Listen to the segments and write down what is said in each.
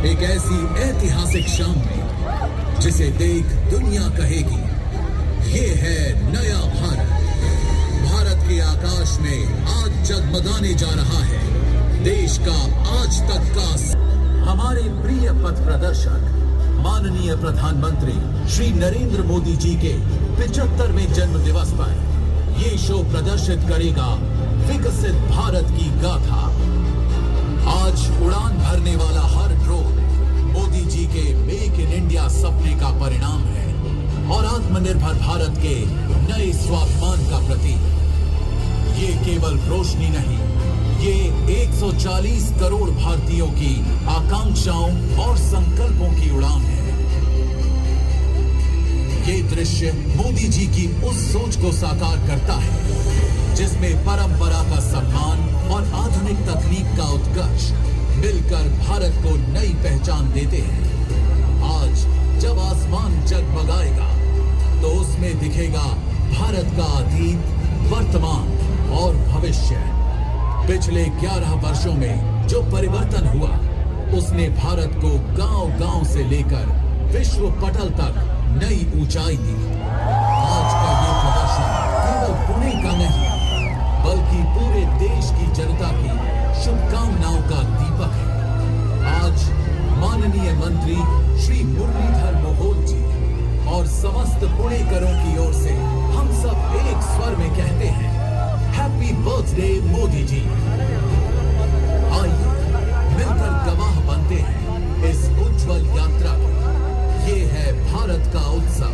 एक ऐसी ऐतिहासिक शाम में जिसे देख दुनिया कहेगी ये है नया भारत। भारत के आकाश में आज जगमगाने जा रहा है देश का आज तक का। हमारे प्रिय पथ प्रदर्शक माननीय प्रधानमंत्री श्री नरेंद्र मोदी जी के 75वें जन्म दिवस पर ये शो प्रदर्शित करेगा विकसित भारत की गाथा। आज उड़ान भरने वाला हर ड्रोन मोदी जी के मेक इन इंडिया सपने का परिणाम है और आत्मनिर्भर भारत के नए स्वाभिमान का प्रतीक। ये केवल रोशनी नहीं, ये 140 करोड़ भारतीयों की आकांक्षाओं और संकल्पों की उड़ान है। ये दृश्य मोदी जी की उस सोच को साकार करता है जिसमें परंपरा का सम्मान और आधुनिक तकनीक का उत्कर्ष मिलकर भारत को नई पहचान देते हैं। आज जब आसमान जगमगाएगा तो उसमें दिखेगा भारत का अतीत, वर्तमान और भविष्य। पिछले 11 वर्षों में जो परिवर्तन हुआ उसने भारत को गांव-गांव से लेकर विश्व पटल तक नई ऊंचाई दी। आज का ये प्रदर्शन केवल पुणे का नहीं बल्कि पूरे देश की जनता की शुभकामनाओं का दीपक है। आज माननीय मंत्री श्री मुरलीधर मोहोल जी और समस्त पुणेकरों की ओर से हम सब एक स्वर में कहते हैं हैप्पी बर्थडे मोदी जी। आइए मिलकर गवाह बनते हैं इस उज्जवल यात्रा को। ये है भारत का उत्सव,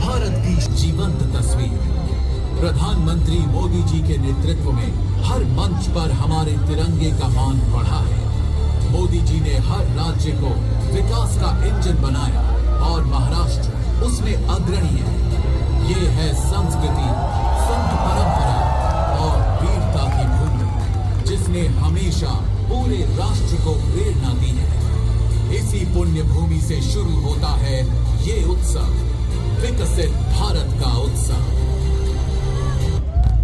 भारत की जीवंत तस्वीर। प्रधानमंत्री मोदी जी के नेतृत्व में हर मंच पर हमारे तिरंगे का मान बढ़ा है। मोदी जी ने हर राज्य को विकास का इंजन बनाया और महाराष्ट्र उसमें अग्रणी है। ये है संस्कृति, संत परंपरा और वीरता की भूमि जिसने हमेशा पूरे राष्ट्र को प्रेरणा दी है। इसी पुण्य भूमि से शुरू होता है ये उत्सव, विकसित भारत का उत्सव।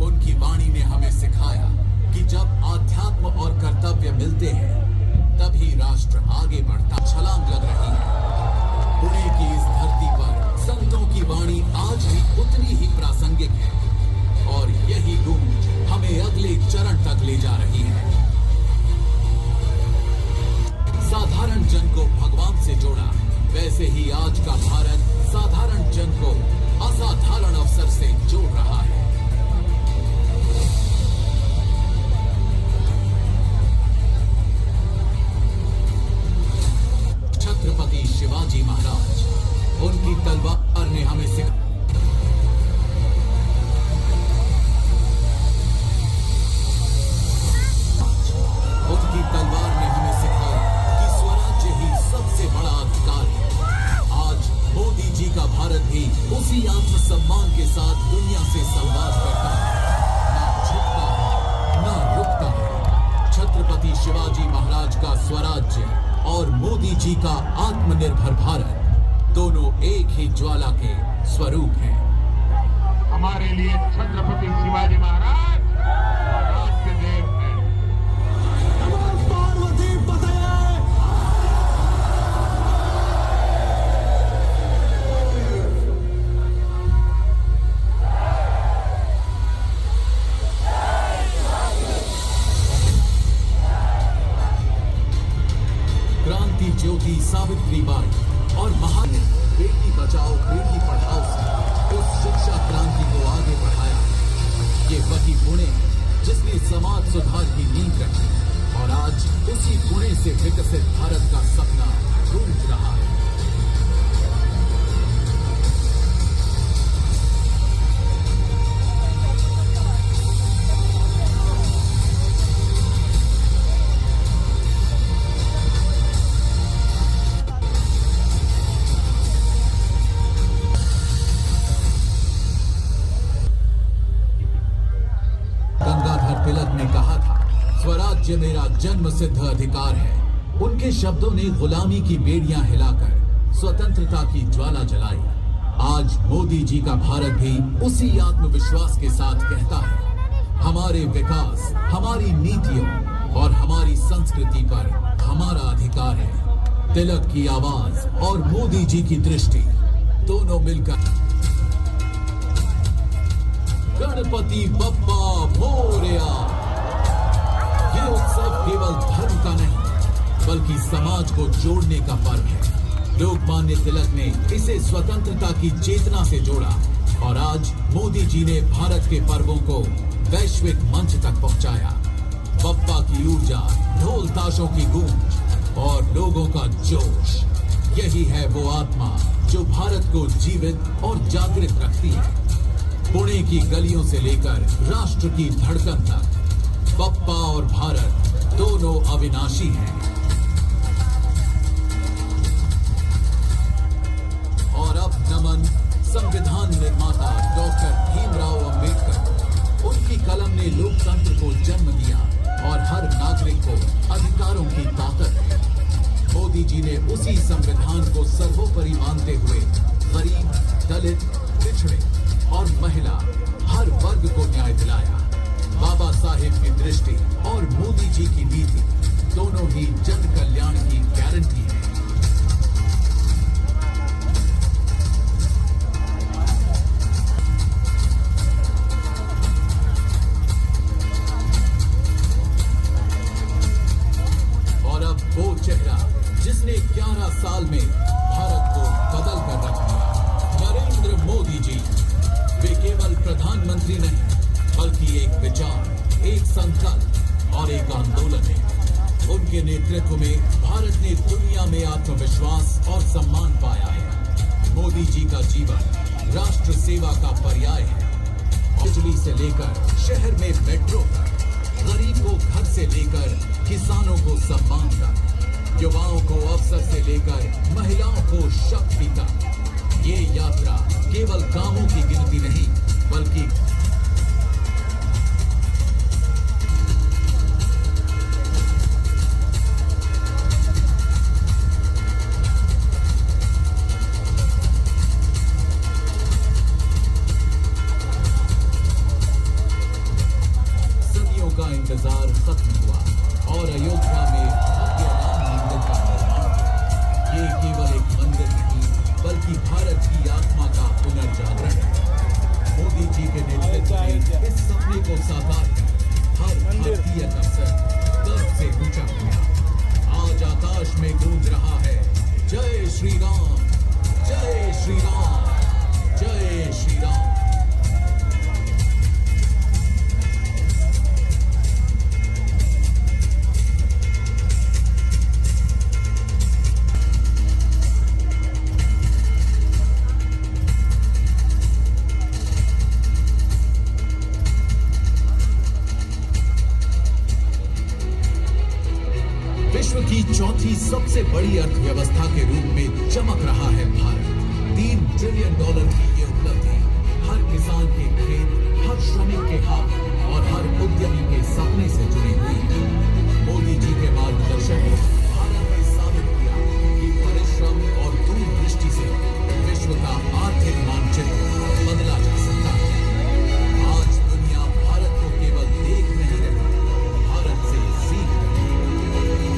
उनकी वाणी ने हमें सिखाया कि जब आध्यात्म और कर्तव्य मिलते हैं तभी राष्ट्र आगे बढ़ता। छलांग लग रही है। पुणे की इस धरती पर संतों की वाणी आज भी उतनी ही प्रासंगिक है और यही गूंज हमें अगले चरण तक ले जा रही है। साधारण जन को भगवान से जोड़ा, वैसे ही आज का भारत साधारण जन को असाधारण अवसर से जोड़ रहा है। छत्रपति शिवाजी महाराज, उनकी तलवार ने हमें सिखाया। उनकी तलवार ने हमें सिखाया कि स्वराज्य ही सबसे बड़ा अधिकार है। आज मोदी जी का भारत भी उसी आत्मसम्मान के साथ दुनिया से संवाद करता है, ना झुकता है, ना रुकता है। छत्रपति शिवाजी महाराज का स्वराज्य और मोदी जी का आत्मनिर्भर भारत दोनों एक ही ज्वाला के स्वरूप हैं। हमारे लिए छत्रपति शिवाजी महाराज राष्ट्र देव है। क्रांति ज्योति सावित्रीबाई और महान बेटी बचाओ बेटी पढ़ाओ से उस शिक्षा क्रांति को आगे बढ़ाया। ये वही पुणे है जिसने समाज सुधार की नींव रखी और आज उसी पुणे से विकसित भारत का सपना गूंज रहा है। तिलक ने कहा था, स्वराज्य मेरा जन्म सिद्ध अधिकार है। उनके शब्दों ने गुलामी की बेड़ियां हिलाकर स्वतंत्रता की ज्वाला जलाई। आज मोदी जी का भारत भी उसी आत्मविश्वास के साथ कहता है, हमारे विकास, हमारी नीतियों और हमारी संस्कृति पर हमारा अधिकार है। तिलक की आवाज और मोदी जी की दृष्टि दोनों मिलकर गणपति बप्पा मोरया। ये उत्सव केवल धर्म का नहीं बल्कि समाज को जोड़ने का पर्व है। लोकमान्य तिलक ने इसे स्वतंत्रता की चेतना से जोड़ा और आज मोदी जी ने भारत के पर्वों को वैश्विक मंच तक पहुंचाया। बप्पा की ऊर्जा, ढोल ताशों की गूंज और लोगों का जोश, यही है वो आत्मा जो भारत को जीवित और जागृत रखती है। पुणे की गलियों से लेकर राष्ट्र की धड़कन तक बप्पा और भारत दोनों अविनाशी हैं। और अब नमन संविधान निर्माता डॉक्टर भीमराव अंबेडकर। उनकी कलम ने लोकतंत्र को जन्म दिया और हर नागरिक को अधिकारों की ताकत है। मोदी जी ने उसी संविधान को सर्वोपरि मानते हुए गरीब, दलित, पिछड़े और महिला हर वर्ग को न्याय दिलाया। बाबा साहेब की दृष्टि और मोदी जी की नीति दोनों ही जन कल्याण की गारंटी है। और अब वो चेहरा जिसने 11 साल में भारत को बदल कर रख दिया, नरेंद्र मोदी जी। वे केवल प्रधानमंत्री नहीं बल्कि एक विचार, एक संकल्प और एक आंदोलन है। उनके नेतृत्व में भारत ने दुनिया में आत्मविश्वास और सम्मान पाया है। मोदी जी का जीवन राष्ट्र सेवा का पर्याय है। बिजली से लेकर शहर में मेट्रो तक, गरीब को घर से लेकर किसानों को सम्मान तक, युवाओं को अवसर से लेकर महिलाओं को शक्ति तक, ये यात्रा केवल कामों की गिनती नहीं बल्कि सदियों का इंतजार खत्म हुआ और अयोध्या में भव्य राम मंदिर का निर्माण। ये केवल एक मंदिर नहीं बल्कि भारत की आत्मा का पुनर्जागरण है। मोदी जी के नेतृत्व में इस सपने को साकार कर हर भारतीय का सर गर्व से ऊंचा हुआ। आज आकाश में गूंज रहा है जय श्री राम, जय श्री राम, जय श्री राम। विश्व की चौथी सबसे बड़ी अर्थव्यवस्था के रूप में चमक रहा है भारत। $3 ट्रिलियन की ये उपलब्धि हर किसान के खेत, हर श्रमिक के हाथ और हर उद्यमी के सपने से जुड़ी हुई है। मोदी जी के मार्गदर्शन में भारत ने साबित किया कि परिश्रम और दूरदृष्टि से विश्व का आर्थिक मानचित्र बदला जा सकता है। आज दुनिया भारत को केवल देख नहीं रही, भारत से सीख रही है।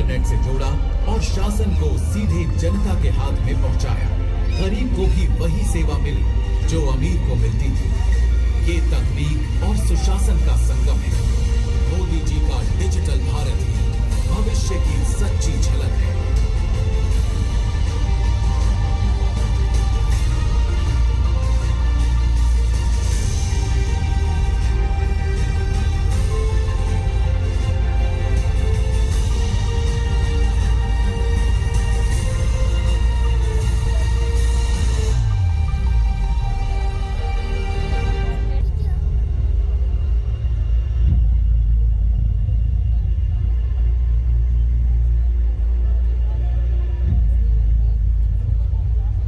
इंटरनेट से जोड़ा और शासन को सीधे जनता के हाथ में पहुंचाया। गरीब को भी वही सेवा मिली जो अमीर को मिलती थी। ये तकनीक और सुशासन का संगम है। मोदी जी का डिजिटल भारत ही भविष्य की सच्ची झलक है।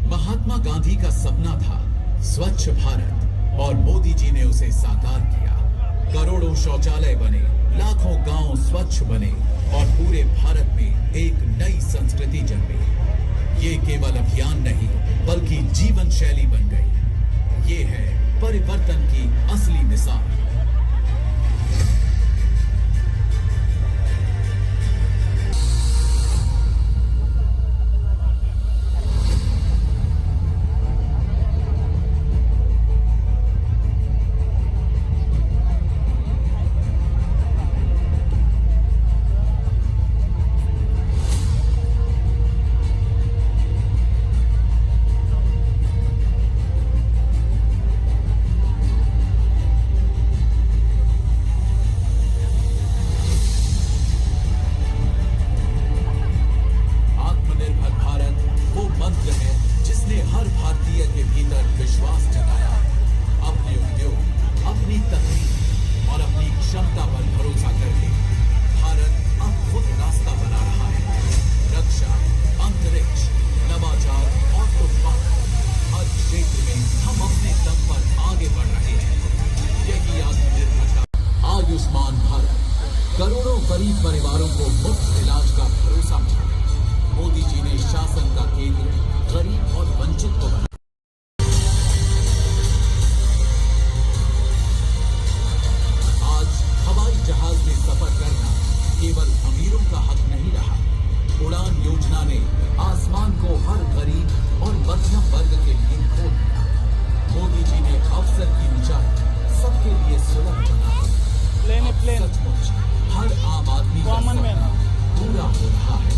महात्मा गांधी का सपना था स्वच्छ भारत और मोदी जी ने उसे साकार किया। करोड़ों शौचालय बने, लाखों गांव स्वच्छ बने और पूरे भारत में एक नई संस्कृति जन्मी। ये केवल अभियान नहीं बल्कि जीवन शैली बन गई। ये है परिवर्तन की असली मिसाल। करोड़ों गरीब परिवारों को मुफ्त इलाज का भरोसा मिला। मोदी जी ने शासन का केंद्र गरीब और वंचित को बनाया। आज हवाई जहाज में सफर करना केवल अमीरों का हक नहीं रहा। उड़ान योजना ने आसमान को हर गरीब और मध्यम वर्ग के लिए खोल दिया। मोदी जी ने अवसर की ऊंचाई सबके लिए सुलभ बना दी। सचमुच हर आम आदमी का सपना पूरा हो रहा है।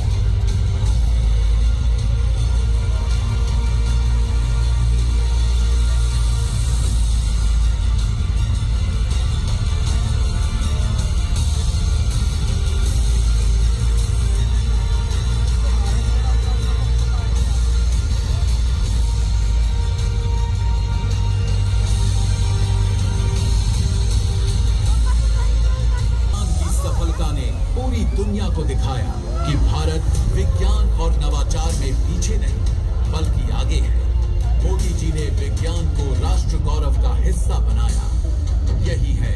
पूरी दुनिया को दिखाया कि भारत विज्ञान और नवाचार में पीछे नहीं बल्कि आगे है। मोदी जी ने विज्ञान को राष्ट्र गौरव का हिस्सा बनाया। यही है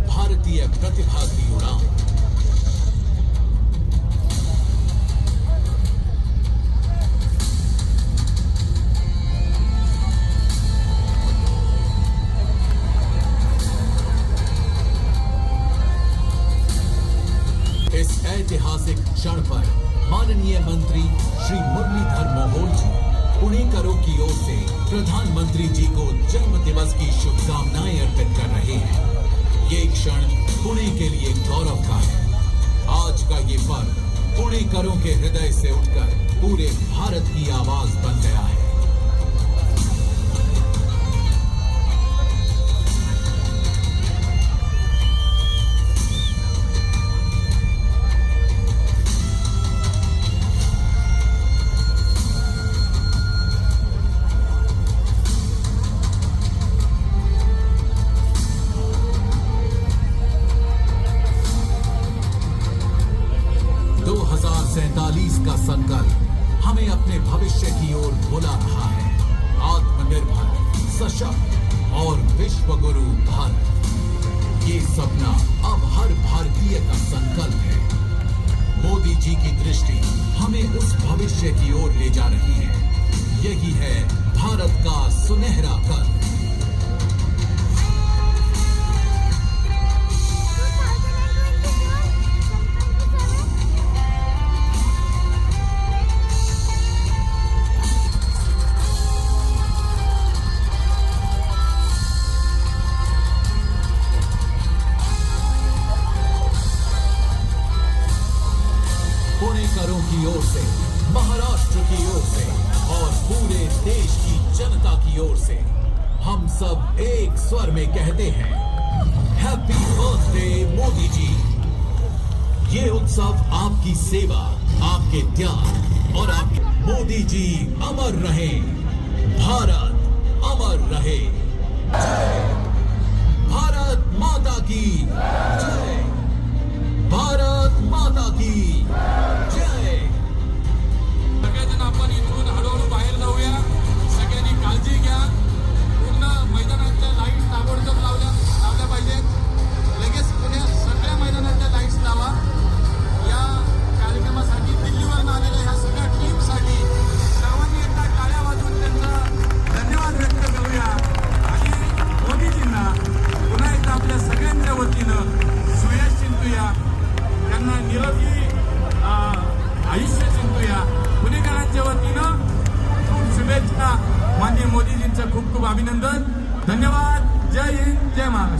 भारतीय प्रतिभा की उड़ान। इस ऐतिहासिक क्षण पर माननीय मंत्री श्री मुरलीधर मोहोल जी पुणेकरों की ओर से प्रधानमंत्री जी को जन्म दिवस की शुभकामनाएं अर्पित कर रहे हैं। ये क्षण पुणे के लिए गौरव का है। आज का ये पर्व पुणेकरों के हृदय से उठकर पूरे भारत की आवाज बन गया है। का संकल्प हमें अपने भविष्य की ओर बुला रहा है। आत्मनिर्भर, सशक्त और विश्व गुरु भारत, ये सपना अब हर भारतीय का संकल्प है। मोदी जी की दृष्टि हमें उस भविष्य की ओर ले जा रही है। यही है भारत का सुनहरा कल। की ओर से, महाराष्ट्र की ओर से और पूरे देश की जनता की ओर से हम सब एक स्वर में कहते हैं, हैप्पी बर्थडे मोदी जी। ये उत्सव आपकी सेवा, आपके त्याग और आपके मोदी जी अमर रहे, भारत अमर रहे। जय भारत माता की जय, भारत माता की जय। सगळेजण आपण इथून हळूहळू बाहेर जाऊया. सगळ्यांनी काळजी घ्या. पूर्ण मैदानातल्या लाईट्स ताबडतोब लावल्या पाहिजेत. लगेच पुण्या सगळ्या मैदानातल्या लाईट्स लावा. या कार्यक्रमासाठी दिल्लीवरून आलेल्या ह्या सगळ्या टीमसाठी सर्वांनी एकदा टाळ्या वाजवून त्यांचा धन्यवाद व्यक्त करूया आणि मोदीजींना पुन्हा एकदा आपल्या सगळ्यांच्या वतीनं सुयश चिंतूया. त्यांना निरोगी आयुष्य चिंतूया. पुणेकरांच्या वतीनं खूप शुभेच्छा. माननीय मोदीजींचं खूप खूप अभिनंदन. धन्यवाद. जय हिंद, जय महाराष्ट्र.